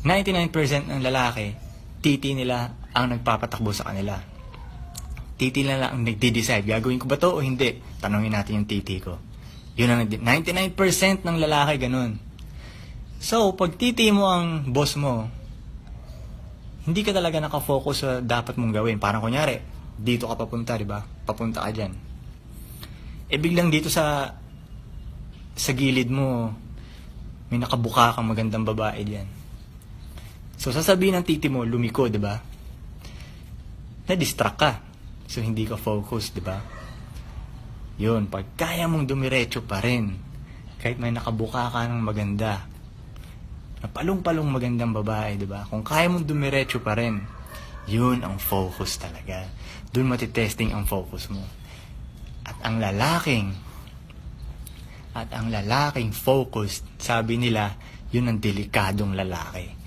99% ng lalaki, titi nila ang nagpapatakbo sa kanila. Titi nila ang nagde-decide, gagawin ko ba to o hindi? Tanungin natin yung titi ko. Yun ang 99% ng lalaki ganun. So, pag titi mo ang boss mo, hindi ka talaga nakafocus sa dapat mong gawin. Parang kunyari, dito ka papunta, di ba? Papunta ka dyan. E biglang dito sa gilid mo, may nakabuka kang magandang babae diyan. So, sasabihin ng titi mo, lumiko, di ba? Na-distract ka. So, hindi ka focus, di ba? Yun, pag kaya mong dumiretso pa rin, kahit may nakabuka ka ng maganda, na palong-palong magandang babae, di ba? Kung kaya mong dumiretso pa rin, yun ang focus talaga. Doon matitesting ang focus mo. At ang lalaking focused, sabi nila, yun ang delikadong lalaki.